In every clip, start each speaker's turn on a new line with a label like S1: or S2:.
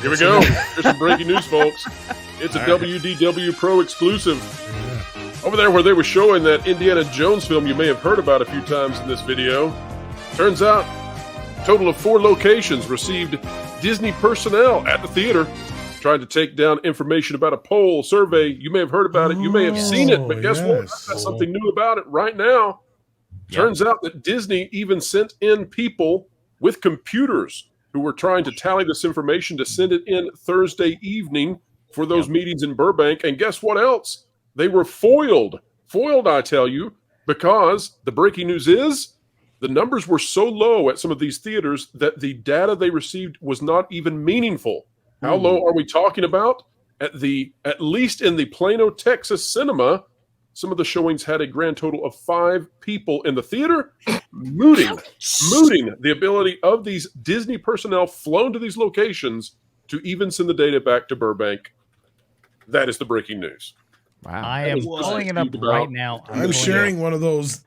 S1: Here we go. Here's some breaking news, folks. It's a WDW Pro exclusive. Over there where they were showing that Indiana Jones film you may have heard about a few times in this video. Turns out, a total of 4 locations received Disney personnel at the theater trying to take down information about a poll survey. You may have heard about it. You may have seen it. But guess what? I've got something new about it right now. Turns out that Disney even sent in people with computers who were trying to tally this information to send it in Thursday evening for those meetings in Burbank. And guess what else? They were foiled. Foiled, I tell you, because the breaking news is the numbers were so low at some of these theaters that the data they received was not even meaningful. How low are we talking about? At least in the Plano, Texas cinema, some of the showings had a grand total of 5 people in the theater, mooting the ability of these Disney personnel flown to these locations to even send the data back to Burbank. That is the breaking news.
S2: Wow. I am pulling it up right now.
S3: I'm sharing one of those.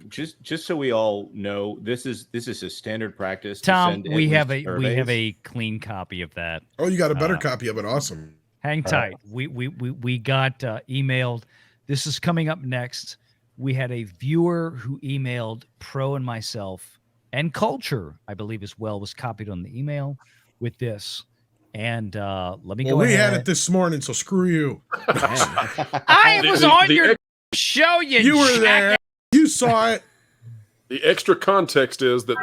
S4: Just so we all know, this is a standard practice.
S2: Tom, we have a clean copy of that.
S3: Oh, you got a better copy of it. Awesome.
S2: Hang tight. We got emailed. This is coming up next. We had a viewer who emailed Pro and myself, and Culture, I believe as well, was copied on the email with this. And let me go ahead.
S3: We had it this morning, so screw you.
S2: I was on your show. You were there.
S3: You saw it.
S1: The extra context is that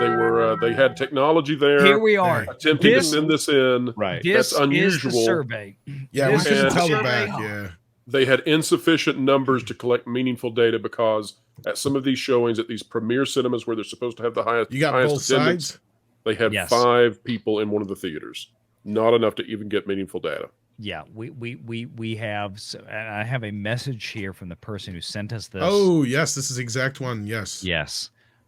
S1: they had technology there.
S2: Here we are,
S1: attempting to send this in.
S4: Right,
S2: this
S1: that's unusual.
S2: Is the survey.
S3: Yeah, we couldn't tell it back. Yeah,
S1: they had insufficient numbers to collect meaningful data because at some of these showings at these premier cinemas where they're supposed to have the highest,
S3: you got both sides.
S1: They had 5 people in one of the theaters. Not enough to even get meaningful data.
S2: Yeah, we have. And I have a message here from the person who sent us this.
S3: Oh yes, this is the exact one. Yes.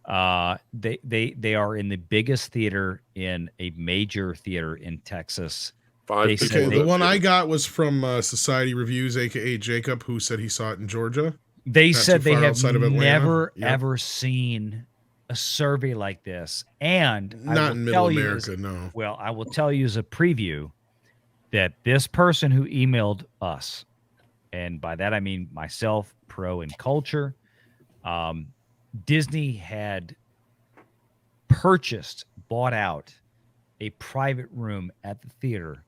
S2: They are in the biggest theater in a major theater in Texas.
S1: 5
S3: people. Okay, the one I got was from Society Reviews, aka Jacob, who said he saw it in Georgia.
S2: They said they have never ever seen a survey like this, and
S3: not in Middle America. No.
S2: Well, I will tell you as a preview that this person who emailed us, and by that I mean myself, Pro, and Culture, Disney had bought out a private room at the theater.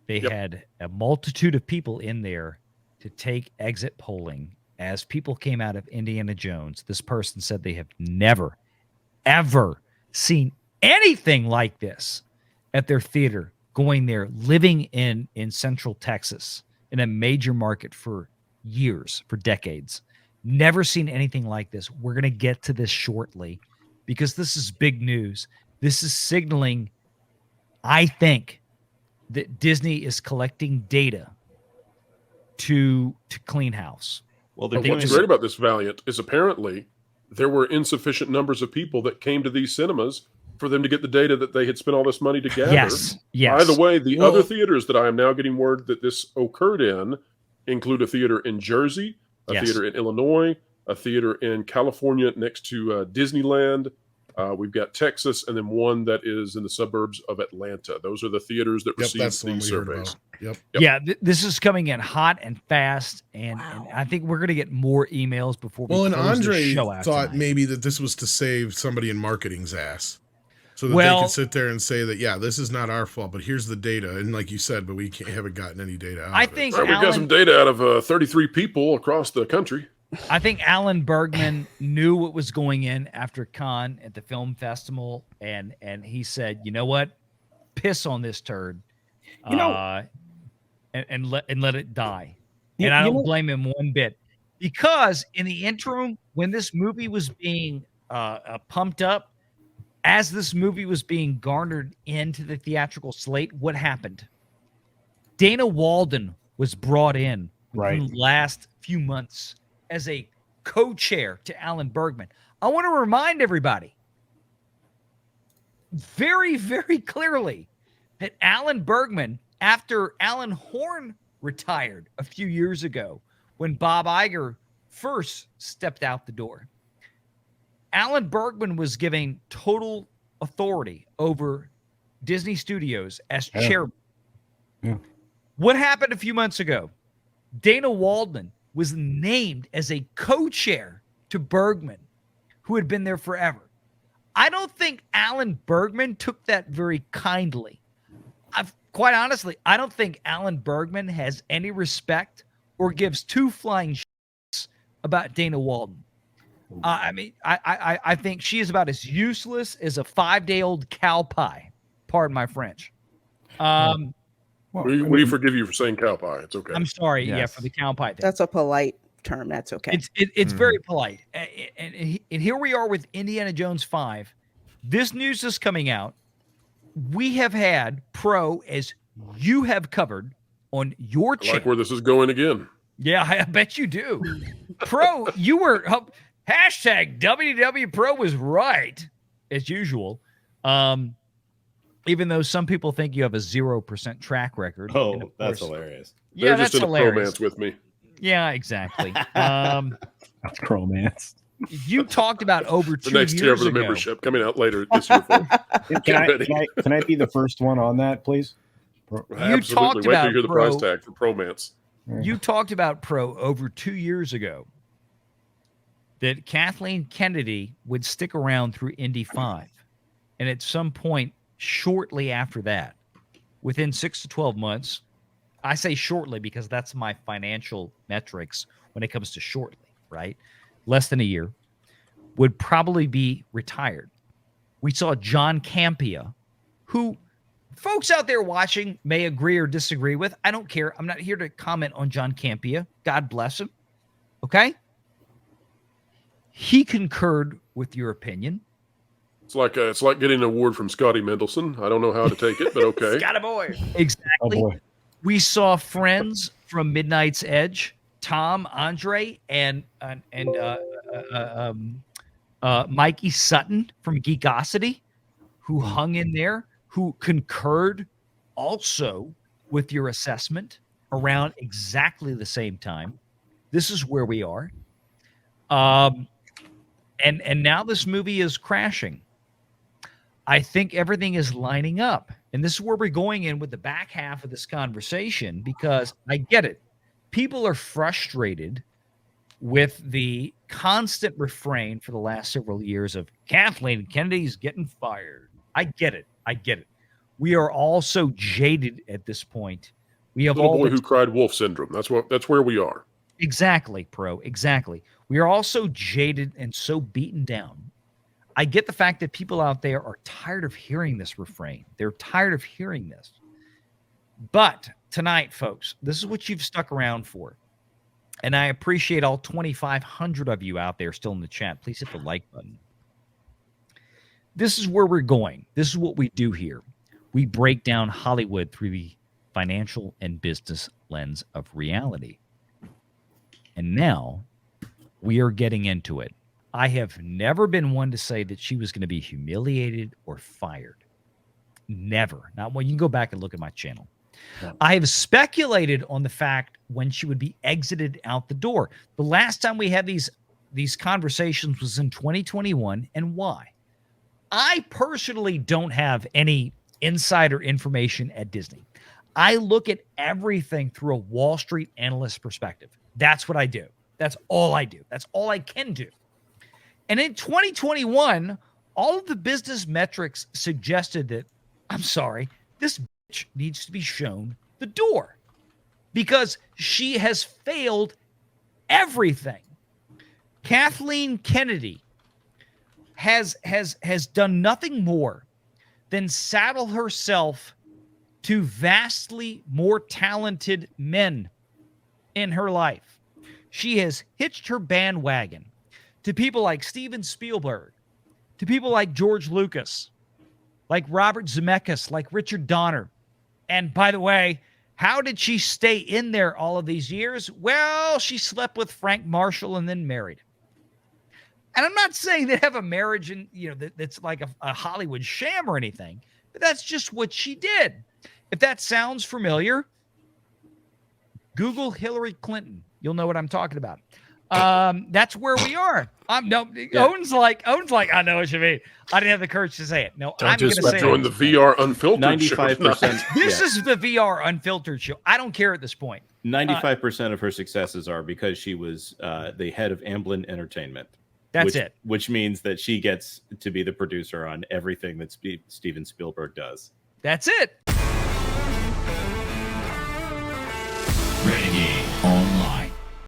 S2: They had a multitude of people in there to take exit polling as people came out of Indiana Jones. This person said they have never, ever seen anything like this at their theater, going there, living in Central Texas, in a major market for years, for decades. Never seen anything like this. We're going to get to this shortly because this is big news. This is signaling, I think, that Disney is collecting data to clean house.
S1: Well, what's great about this, Valiant, is apparently there were insufficient numbers of people that came to these cinemas for them to get the data that they had spent all this money to gather.
S2: Yes.
S1: By the way, the other theaters that I am now getting word that this occurred in include a theater in Jersey, a theater in Illinois, a theater in California next to Disneyland. We've got Texas, and then one that is in the suburbs of Atlanta. Those are the theaters that received these surveys.
S2: Yeah, this is coming in hot and fast, and I think we're going to get more emails before we
S3: and
S2: close
S3: Andre
S2: the show out
S3: thought
S2: tonight.
S3: maybe that this was to save somebody in marketing's ass. So that they could sit there and say that, this is not our fault, but here's the data. And like you said, but we haven't gotten any data out of it.
S1: Right, we've got some data out of 33 people across the country.
S2: I think Alan Bergman knew what was going in after Cannes at the film festival, and he said, "You know what? Piss on this turd, and let it die." And I don't blame him one bit, because in the interim, when this movie was being pumped up, as this movie was being garnered into the theatrical slate, what happened? Dana Walden was brought in in the last few months as a co-chair to Alan Bergman. I want to remind everybody very, very clearly that Alan Bergman, after Alan Horn retired a few years ago, when Bob Iger first stepped out the door, Alan Bergman was giving total authority over Disney Studios as chairman.
S5: Yeah.
S2: What happened a few months ago? Dana Waldman was named as a co-chair to Bergman, who had been there forever. I don't think Alan Bergman took that very kindly. Quite honestly, I don't think Alan Bergman has any respect or gives two flying shits about Dana Waldman. I mean, I think she is about as useless as a 5-day-old cow pie. Pardon my French.
S1: We forgive you for saying cow pie. It's okay.
S2: I'm sorry,
S5: Yes.
S2: yeah, for the cow pie thing.
S6: That's a polite term. That's okay.
S2: It's very polite. And here we are with Indiana Jones 5. This news is coming out. We have had Pro, as you have covered on your
S1: I
S2: channel.
S1: like where this is going again.
S2: Yeah, I bet you do. Pro, you were hashtag WW Pro was right as usual. Even though some people think you have a 0% track record.
S4: Oh, that's hilarious.
S2: Yeah,
S1: They're
S2: that's
S1: just in
S2: hilarious.
S1: a bromance with me.
S2: Yeah, exactly.
S5: That's romance.
S2: You talked about over
S1: The
S2: 2
S1: next tier
S2: years
S1: of the
S2: ago.
S1: membership coming out later this year. Folks.
S5: Can I be the first one on that, please?
S1: Absolutely.
S2: talked
S1: Wait till
S2: about
S1: you hear the
S2: Pro.
S1: price tag for bromance.
S2: You talked about Pro over 2 years ago that Kathleen Kennedy would stick around through Indy 5. And at some point shortly after that, within 6 to 12 months, I say shortly because that's my financial metrics when it comes to shortly, right? Less than a year, would probably be retired. We saw John Campea, who folks out there watching may agree or disagree with. I don't care. I'm not here to comment on John Campea. God bless him. Okay? He concurred with your opinion.
S1: It's like getting an award from Scotty Mendelson. I don't know how to take it, but okay.
S2: Got a boy. Exactly.
S5: Oh boy.
S2: We saw friends from Midnight's Edge, Tom, Andre, and Mikey Sutton from Geekosity, who hung in there, who concurred also with your assessment around exactly the same time. This is where we are. And now this movie is crashing. I think everything is lining up. And this is where we're going in with the back half of this conversation, because I get it. People are frustrated with the constant refrain for the last several years of Kathleen Kennedy's getting fired. I get it. We are all so jaded at this point. We have
S1: Little
S2: all
S1: boy who cried wolf syndrome. That's where we are.
S2: Exactly, Pro. Exactly. We are all so jaded and so beaten down. I get the fact that people out there are tired of hearing this refrain. They're tired of hearing this. But tonight, folks, this is what you've stuck around for. And I appreciate all 2,500 of you out there still in the chat. Please hit the like button. This is where we're going. This is what we do here. We break down Hollywood through the financial and business lens of reality. And now we are getting into it. I have never been one to say that she was going to be humiliated or fired. Never. Not when you can go back and look at my channel. Yeah. I have speculated on the fact when she would be exited out the door. The last time we had these conversations was in 2021. And why? I personally don't have any insider information at Disney. I look at everything through a Wall Street analyst perspective. That's what I do. That's all I do. That's all I can do. And in 2021, all of the business metrics suggested that, I'm sorry, this bitch needs to be shown the door because she has failed everything. Kathleen Kennedy has done nothing more than saddle herself to vastly more talented men in her life. She has hitched her bandwagon to people like Steven Spielberg, to people like George Lucas, like Robert Zemeckis, like Richard Donner. And by the way, how did she stay in there all of these years? Well, she slept with Frank Marshall and then married. And I'm not saying they have a marriage and that's like a Hollywood sham or anything, but that's just what she did. If that sounds familiar, Google Hillary Clinton. You'll know what I'm talking about. That's where we are. Owen's like, I know what you mean. I didn't have the courage to say it. No, I'm going to say
S1: join the VR unfiltered
S4: 95%.
S2: This is the VR unfiltered show. I don't care at this point.
S4: 95% of her successes are because she was the head of Amblin Entertainment.
S2: That's it.
S4: Which means that she gets to be the producer on everything that Steven Spielberg does.
S2: That's it.